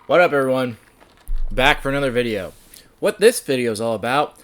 What up, everyone? Back for another video. What this video is all about,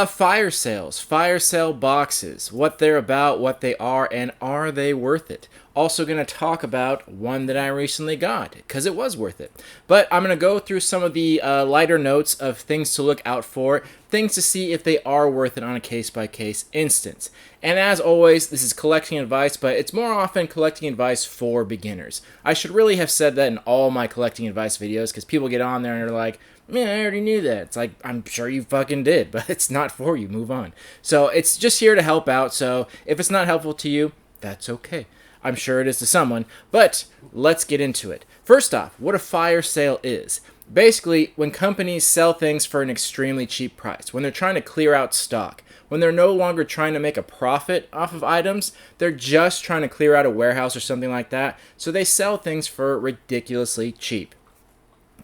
fire sales, fire sale boxes, what they're about, what they are, and are they worth it? Also going to talk about one that I recently got, because it was worth it. But I'm going to go through some of the lighter notes of things to look out for, things to see if they are worth it on a case-by-case instance. And as always, this is collecting advice, but it's more often collecting advice for beginners. I should really have said that in all my collecting advice videos, because people get on there and they're like, man, I already knew that. It's like, I'm sure you fucking did, but it's not for you. Move on. So it's just here to help out. So if it's not helpful to you, that's okay. I'm sure it is to someone, but let's get into it. First off, what a fire sale is. Basically, when companies sell things for an extremely cheap price, when they're trying to clear out stock, when they're no longer trying to make a profit off of items, they're just trying to clear out a warehouse or something like that, so they sell things for ridiculously cheap.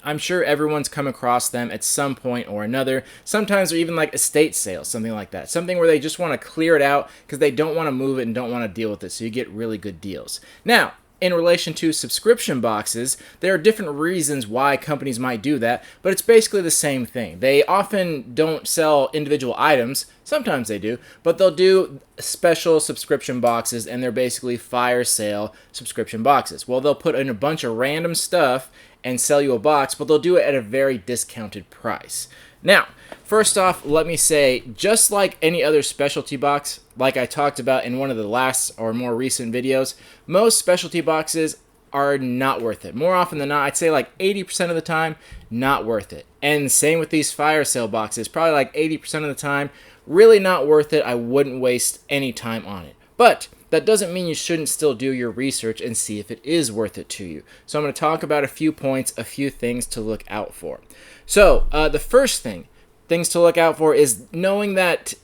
I'm sure everyone's come across them at some point or another. Sometimes they're even like estate sales, something like that. Something where they just want to clear it out because they don't want to move it and don't want to deal with it, so you get really good deals. Now, in relation to subscription boxes, there are different reasons why companies might do that, but it's basically the same thing. They often don't sell individual items. Sometimes they do, but they'll do special subscription boxes, and they're basically fire sale subscription boxes. Well, they'll put in a bunch of random stuff and sell you a box, but they'll do it at a very discounted price. Now, first off, let me say, just like any other specialty box, like I talked about in one of the last or more recent videos, most specialty boxes are not worth it. More often than not, I'd say like 80% of the time, not worth it. And same with these fire sale boxes, probably like 80% of the time, really not worth it. I wouldn't waste any time on it. But that doesn't mean you shouldn't still do your research and see if it is worth it to you. So I'm going to talk about a few points, a few things to look out for. So the first things to look out for is knowing that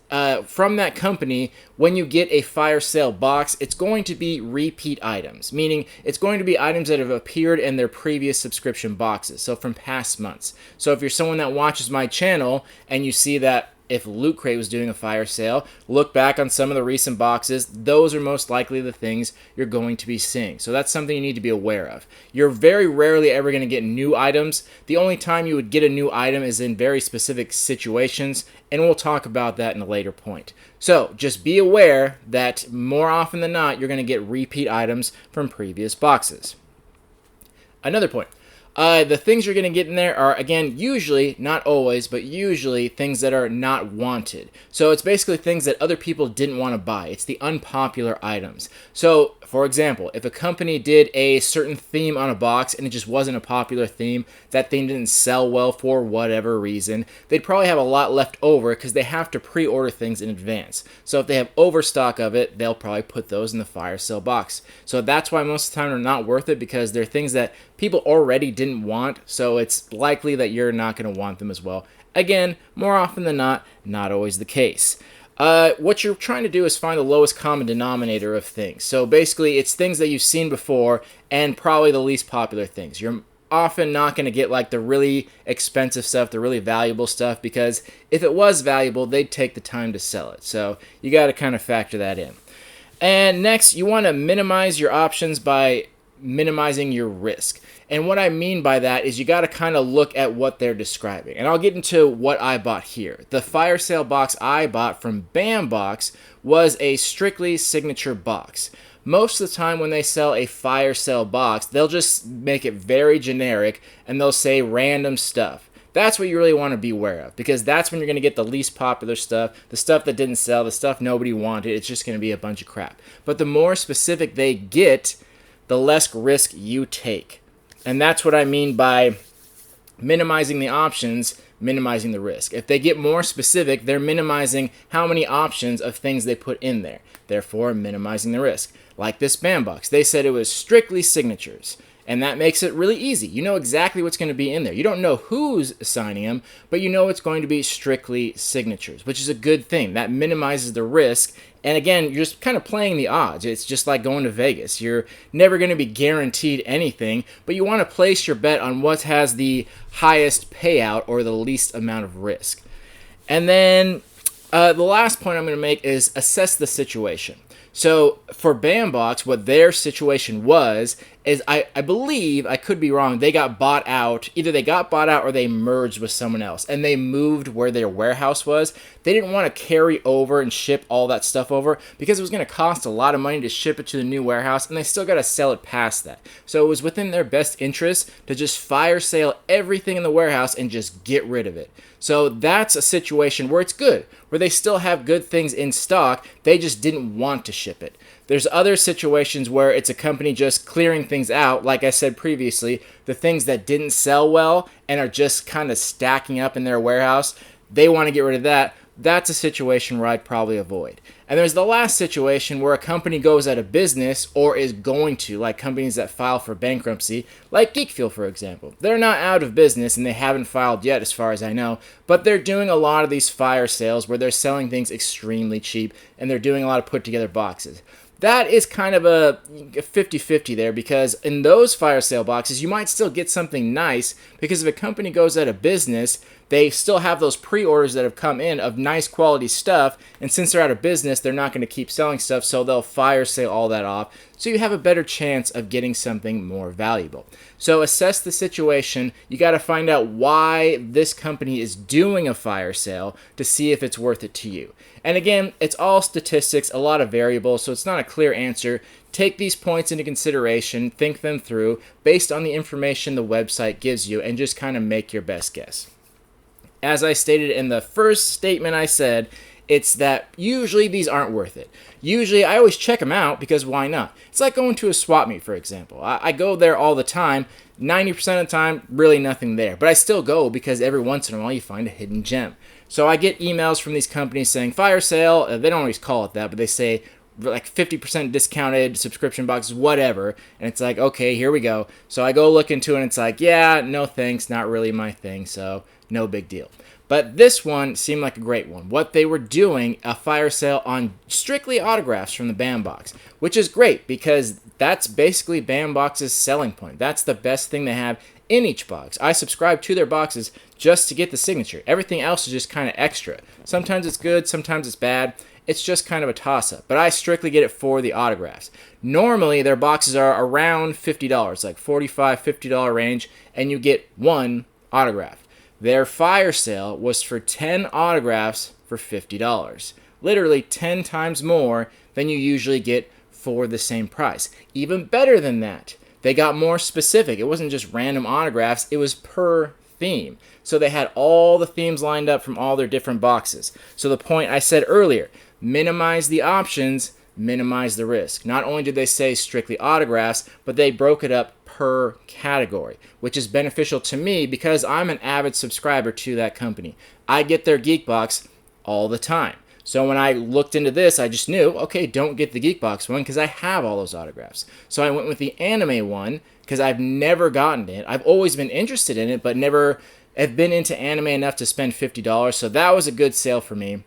from that company, when you get a fire sale box, it's going to be repeat items, meaning it's going to be items that have appeared in their previous subscription boxes, so from past months. So if you're someone that watches my channel and you see that if Loot Crate was doing a fire sale, look back on some of the recent boxes. Those are most likely the things you're going to be seeing. So that's something you need to be aware of. You're very rarely ever going to get new items. The only time you would get a new item is in very specific situations, and we'll talk about that in a later point. So just be aware that more often than not, you're going to get repeat items from previous boxes. Another point. The things you're going to get in there are, again, usually, not always, but usually things that are not wanted. So it's basically things that other people didn't want to buy. It's the unpopular items. So, for example, if a company did a certain theme on a box and it just wasn't a popular theme, that theme didn't sell well for whatever reason, they'd probably have a lot left over because they have to pre-order things in advance. So if they have overstock of it, they'll probably put those in the fire sale box. So that's why most of the time they're not worth it, because they're things that people already didn't want, so it's likely that you're not going to want them as well. Again, more often than not always the case. What you're trying to do is find the lowest common denominator of things. So basically, it's things that you've seen before and probably the least popular things. You're often not going to get like the really expensive stuff, the really valuable stuff, because if it was valuable, they'd take the time to sell it. So you got to kind of factor that in. And next, you want to minimize your options by minimizing your risk. And what I mean by that is you got to kind of look at what they're describing. And I'll get into what I bought here. The fire sale box I bought from Bambox was a strictly signature box. Most of the time when they sell a fire sale box, they'll just make it very generic and they'll say random stuff. That's what you really want to be aware of, because that's when you're going to get the least popular stuff, the stuff that didn't sell, the stuff nobody wanted. It's just going to be a bunch of crap. But the more specific they get, the less risk you take. And that's what I mean by minimizing the options, minimizing the risk. If they get more specific, they're minimizing how many options of things they put in there, therefore minimizing the risk. Like this Bambox, they said it was strictly signatures. And that makes it really easy. You know exactly what's going to be in there. You don't know who's signing them, but you know it's going to be strictly signatures, which is a good thing. That minimizes the risk. And again, you're just kind of playing the odds. It's just like going to Vegas. You're never going to be guaranteed anything, but you want to place your bet on what has the highest payout or the least amount of risk. And then the last point I'm going to make is assess the situation. So for Bambox, what their situation was is I believe, I could be wrong, they got bought out. Either they got bought out or they merged with someone else, and they moved where their warehouse was. They didn't want to carry over and ship all that stuff over because it was going to cost a lot of money to ship it to the new warehouse, and they still got to sell it past that. So it was within their best interest to just fire sale everything in the warehouse and just get rid of it. So that's a situation where it's good, where they still have good things in stock, they just didn't want to ship it. There's other situations where it's a company just clearing things out, like I said previously, the things that didn't sell well and are just kind of stacking up in their warehouse, they want to get rid of that. That's a situation where I'd probably avoid. And there's the last situation where a company goes out of business or is going to, like companies that file for bankruptcy, like Geek Fuel, for example. They're not out of business and they haven't filed yet as far as I know, but they're doing a lot of these fire sales where they're selling things extremely cheap and they're doing a lot of put together boxes. That is kind of a 50-50 there, because in those fire sale boxes, you might still get something nice, because if a company goes out of business, they still have those pre-orders that have come in of nice quality stuff, and since they're out of business, they're not going to keep selling stuff, so they'll fire sale all that off, so you have a better chance of getting something more valuable. So assess the situation. You got to find out why this company is doing a fire sale to see if it's worth it to you. And again, it's all statistics, a lot of variables, so it's not a clear answer. Take these points into consideration, think them through based on the information the website gives you, and just kind of make your best guess. As I stated in the first statement I said, it's that usually these aren't worth it. Usually I always check them out because why not? It's like going to a swap meet, for example. I go there all the time. 90% of the time, really nothing there. But I still go because every once in a while you find a hidden gem. So I get emails from these companies saying fire sale. They don't always call it that, but they say like 50% discounted subscription boxes, whatever. And it's like, okay, here we go. So I go look into it and it's like, yeah, no thanks, not really my thing. So no big deal. But this one seemed like a great one. What they were doing, a fire sale on strictly autographs from the BAM box, which is great because that's basically BAM box's selling point. That's the best thing they have in each box. I subscribe to their boxes just to get the signature. Everything else is just kind of extra. Sometimes it's good, sometimes it's bad. It's just kind of a toss-up. But I strictly get it for the autographs. Normally, their boxes are around $50, like $45, $50 range, and you get one autograph. Their fire sale was for 10 autographs for $50. Literally 10 times more than you usually get for the same price. Even better than that, they got more specific. It wasn't just random autographs, it was per theme. So they had all the themes lined up from all their different boxes. So the point I said earlier, minimize the options, minimize the risk. Not only did they say strictly autographs, but they broke it up per category, which is beneficial to me because I'm an avid subscriber to that company. I get their Geek Box all the time. So when I looked into this, I just knew, okay, don't get the Geek Box one because I have all those autographs. So I went with the anime one because I've never gotten it. I've always been interested in it, but never have been into anime enough to spend $50. So that was a good sale for me.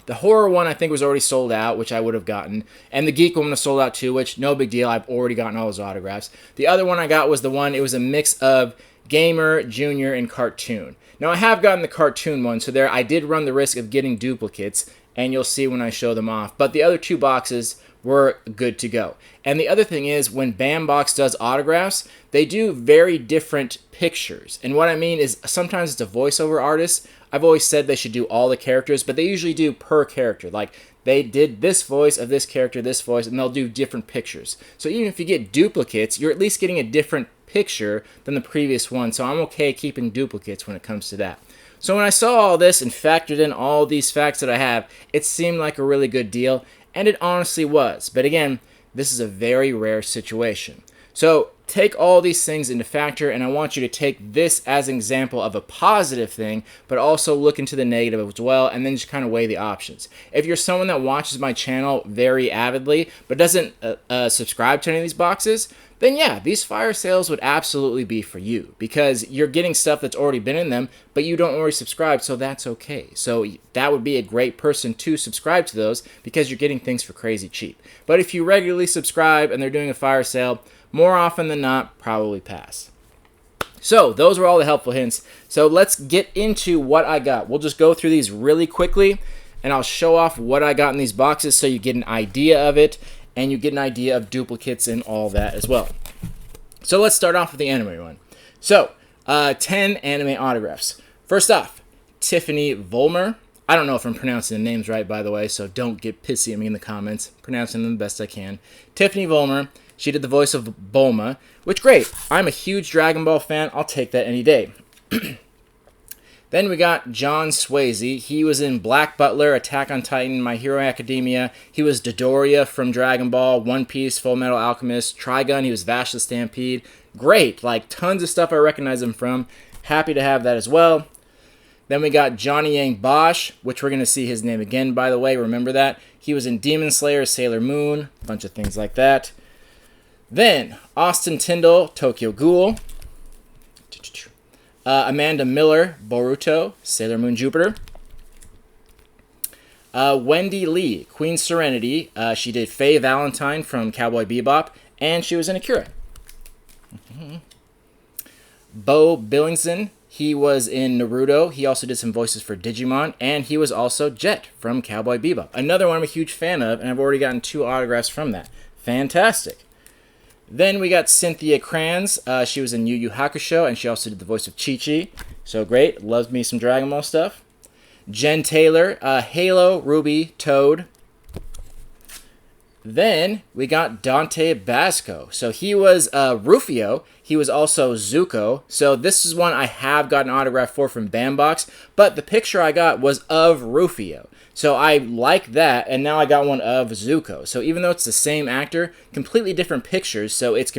The horror one I think was already sold out, which I would have gotten. And the geek one was sold out too, which no big deal. I've already gotten all those autographs. The other one I got was the one, it was a mix of gamer, junior, and cartoon. Now I have gotten the cartoon one, so there I did run the risk of getting duplicates, and you'll see when I show them off. But the other two boxes were good to go. And the other thing is, when BAMBox does autographs, they do very different pictures. And what I mean is, sometimes it's a voiceover artist. I've always said they should do all the characters, but they usually do per character. Like, they did this voice of this character, this voice, and they'll do different pictures. So even if you get duplicates, you're at least getting a different picture than the previous one. So I'm okay keeping duplicates when it comes to that. So when I saw all this and factored in all these facts that I have, it seemed like a really good deal. And it honestly was. But again, this is a very rare situation. So take all these things into factor, and I want you to take this as an example of a positive thing, but also look into the negative as well, and then just kind of weigh the options. If you're someone that watches my channel very avidly, but doesn't subscribe to any of these boxes, then yeah, these fire sales would absolutely be for you, because you're getting stuff that's already been in them, but you don't already subscribe, so that's okay. So that would be a great person to subscribe to those, because you're getting things for crazy cheap. But if you regularly subscribe and they're doing a fire sale, more often than not, probably pass. So those were all the helpful hints. So let's get into what I got. We'll just go through these really quickly, and I'll show off what I got in these boxes so you get an idea of it. and you get an idea of duplicates and all that as well. So let's start off with the anime one. So, 10 anime autographs. First off, Tiffany Vollmer. I don't know if I'm pronouncing the names right, by the way, so don't get pissy at me in the comments. Pronouncing them the best I can. Tiffany Vollmer. She did the voice of Bulma, which, great. I'm a huge Dragon Ball fan. I'll take that any day. Then we got John Swayze. He was in Black Butler, Attack on Titan, My Hero Academia. He was Dodoria from Dragon Ball, One Piece, Full Metal Alchemist, Trigun. He was Vash the Stampede. Great. Like, tons of stuff I recognize him from. Happy to have that as well. Then we got Johnny Yang Bosch, which we're going to see his name again, by the way. Remember that. He was in Demon Slayer, Sailor Moon, a bunch of things like that. Then, Austin Tyndall, Tokyo Ghoul. Amanda Miller, Boruto, Sailor Moon Jupiter. Wendy Lee, Queen Serenity. She did Faye Valentine from Cowboy Bebop, and she was in Akira. Bo Billingson, he was in Naruto. He also did some voices for Digimon, and he was also Jet from Cowboy Bebop. Another one I'm a huge fan of, and I've already gotten 2 autographs from that. Fantastic. Then we got Cynthia Kranz. She was in Yu Yu Hakusho, and she also did the voice of Chi-Chi. So great. Loves me some Dragon Ball stuff. Jen Taylor, Halo, Ruby, Toad. Then we got Dante Basco. So he was Rufio. He was also Zuko. So this is one I have gotten an autograph for from Bambox, but the picture I got was of Rufio. So I like that, and now I got one of Zuko. So even though it's the same actor, completely different pictures, so it's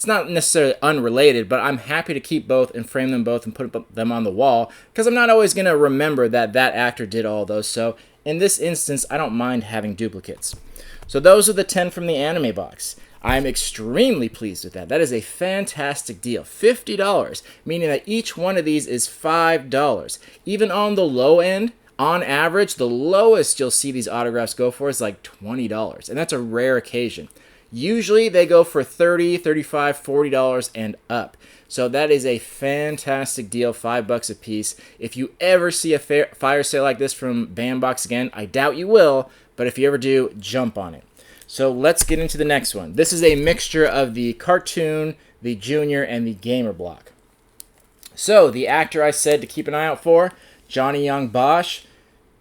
not necessarily unrelated, but I'm happy to keep both and frame them both and put them on the wall, because I'm not always going to remember that that actor did all those. So in this instance, I don't mind having duplicates. So those are the 10 from the anime box. I'm extremely pleased with that. That is a fantastic deal. $50, meaning that each one of these is $5. Even on the low end, on average, the lowest you'll see these autographs go for is like $20, and that's a rare occasion. Usually they go for $30, $35, $40 and up. So that is a fantastic deal, $5 a piece. If you ever see a fire sale like this from Bambox again, I doubt you will, but if you ever do, jump on it. So let's get into the next one. This is a mixture of the cartoon, the junior, and the gamer block. So the actor I said to keep an eye out for, Johnny Young Bosch,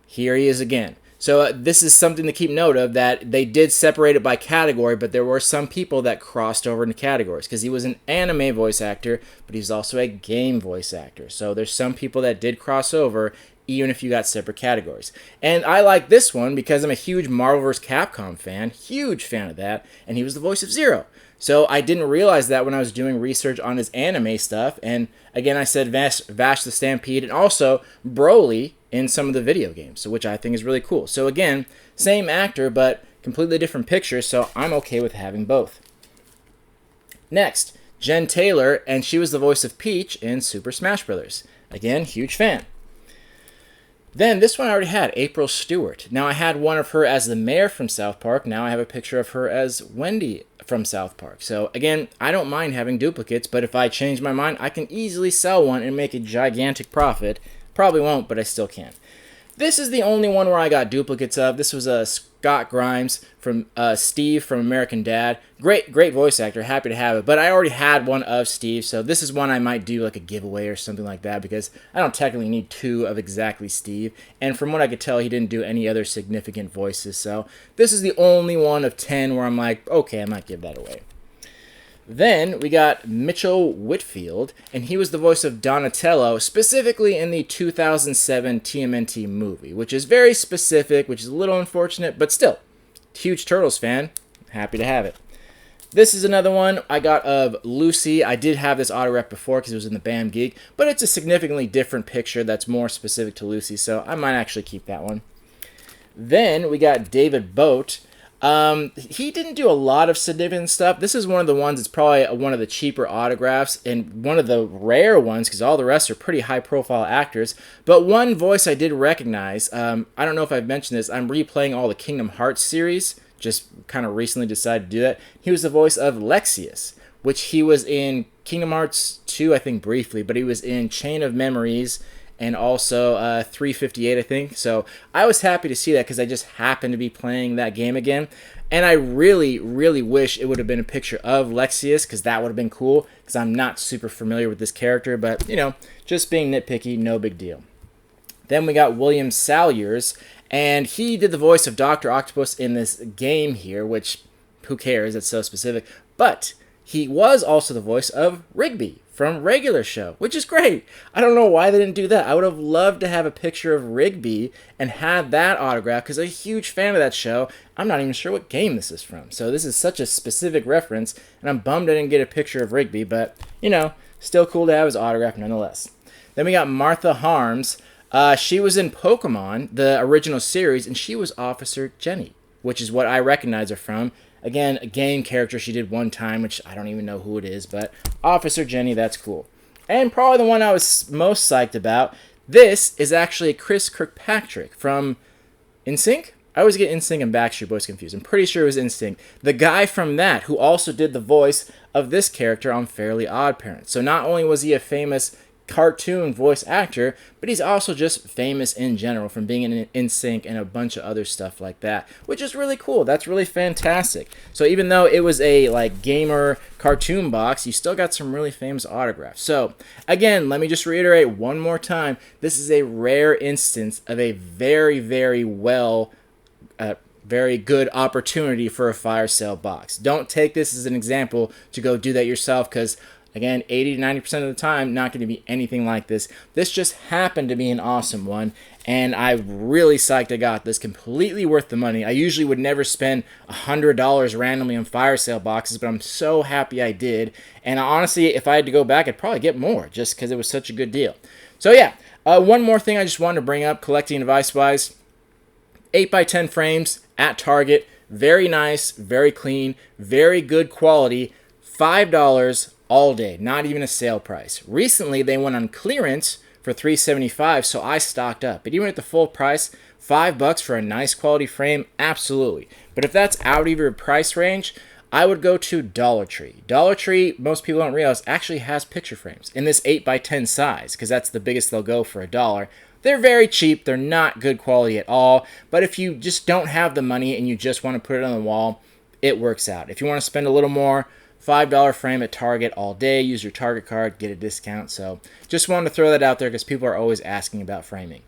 here he is again. So this is something to keep note of, that they did separate it by category, but there were some people that crossed over into categories, because he was an anime voice actor, but he's also a game voice actor. So there's some people that did cross over, even if you got separate categories. And I like this one because I'm a huge Marvel vs. Capcom fan, huge fan of that, and he was the voice of Zero. So I didn't realize that when I was doing research on his anime stuff, and again I said Vash the Stampede, and also Broly in some of the video games, so which I think is really cool. So again, same actor, but completely different pictures, so I'm okay with having both. Next, Jen Taylor, and she was the voice of Peach in Super Smash Bros. Again, huge fan. Then this one I already had, April Stewart. Now I had one of her as the mayor from South Park. Now I have a picture of her as Wendy from South Park. So again, I don't mind having duplicates, but if I change my mind, I can easily sell one and make a gigantic profit. Probably won't, but I still can. This is the only one where I got duplicates of. This was Scott Grimes from Steve from American Dad. Great voice actor. Happy to have it. But I already had one of Steve, so this is one I might do like a giveaway or something like that, because I don't technically need 2 of exactly Steve. And from what I could tell, he didn't do any other significant voices. So this is the only one of 10 where I'm like, okay, I might give that away. Then we got Mitchell Whitfield, and he was the voice of Donatello, specifically in the 2007 TMNT movie, which is very specific, which is a little unfortunate, but still, huge Turtles fan, happy to have it. This is another one I got of Lucy. I did have this autograph before because it was in the BAM Geek, but it's a significantly different picture that's more specific to Lucy, so I might actually keep that one. Then we got David Boat. He didn't do a lot of significant stuff. This is one of the ones that's probably one of the cheaper autographs and one of the rare ones because all the rest are pretty high-profile actors. But one voice I did recognize, I don't know if I've mentioned this, I'm replaying all the Kingdom Hearts series, just kind of recently decided to do that. He was the voice of Lexius, which he was in Kingdom Hearts 2, I think briefly, but he was in Chain of Memories and also 358, I think. So I was happy to see that because I just happened to be playing that game again. And I really, really wish it would have been a picture of Lexius, because that would have been cool, because I'm not super familiar with this character. But, you know, just being nitpicky, no big deal. Then we got William Salyers, and he did the voice of Dr. Octopus in this game here, which, who cares, it's so specific. But he was also the voice of Rigby from Regular Show, which is great. I don't know why they didn't do that. I would have loved to have a picture of Rigby and had that autograph, because I'm a huge fan of that show. I'm not even sure what game this is from. So this is such a specific reference, and I'm bummed I didn't get a picture of Rigby, but, you know, still cool to have his autograph nonetheless. Then we got Martha Harms. She was in Pokemon, the original series, and she was Officer Jenny, which is what I recognize her from. Again, a game character she did one time, which I don't even know who it is, but Officer Jenny, that's cool. And probably the one I was most psyched about, this is actually Chris Kirkpatrick from NSYNC? I always get NSYNC and Backstreet Boys confused. I'm pretty sure it was NSYNC. The guy from that, who also did the voice of this character on Fairly Odd Parents. So not only was he a famous cartoon voice actor, but he's also just famous in general from being in NSYNC and a bunch of other stuff like that, which is really cool. That's really fantastic. So even though it was a like gamer cartoon box, you still got some really famous autographs. So again, let me just reiterate one more time, this is a rare instance of a very, very very good opportunity for a fire sale box. Don't take this as an example to go do that yourself, because again, 80 to 90% of the time, not going to be anything like this. This just happened to be an awesome one, and I'm really psyched I got this. Completely worth the money. I usually would never spend $100 randomly on fire sale boxes, but I'm so happy I did. And honestly, if I had to go back, I'd probably get more, just because it was such a good deal. So yeah, one more thing I just wanted to bring up, collecting device-wise. 8x10 frames at Target. Very nice, very clean, very good quality. $5 all day, not even a sale price. Recently, they went on clearance for $3.75, so I stocked up. But even at the full price, $5 for a nice quality frame, absolutely. But if that's out of your price range, I would go to Dollar Tree. Dollar Tree, most people don't realize, actually has picture frames in this 8x10 size, because that's the biggest they'll go for $1. They're very cheap. They're not good quality at all. But if you just don't have the money and you just want to put it on the wall, it works out. If you want to spend a little more, $5 frame at Target all day. Use your Target card, get a discount. So just wanted to throw that out there because people are always asking about framing.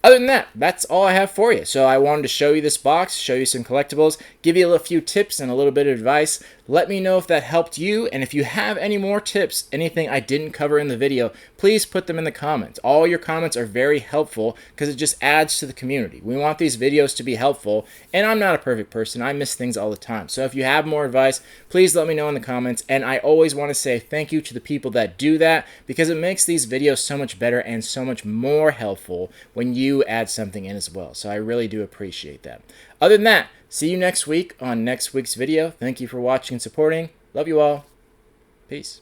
Other than that, that's all I have for you. So I wanted to show you this box, show you some collectibles, give you a few tips and a little bit of advice. Let me know if that helped you, and if you have any more tips, anything I didn't cover in the video, please put them in the comments. All your comments are very helpful because it just adds to the community. We want these videos to be helpful, and I'm not a perfect person. I miss things all the time. So if you have more advice, please let me know in the comments, and I always want to say thank you to the people that do that, because it makes these videos so much better and so much more helpful when you add something in as well. So I really do appreciate that. Other than that, see you next week on next week's video. Thank you for watching and supporting. Love you all. Peace.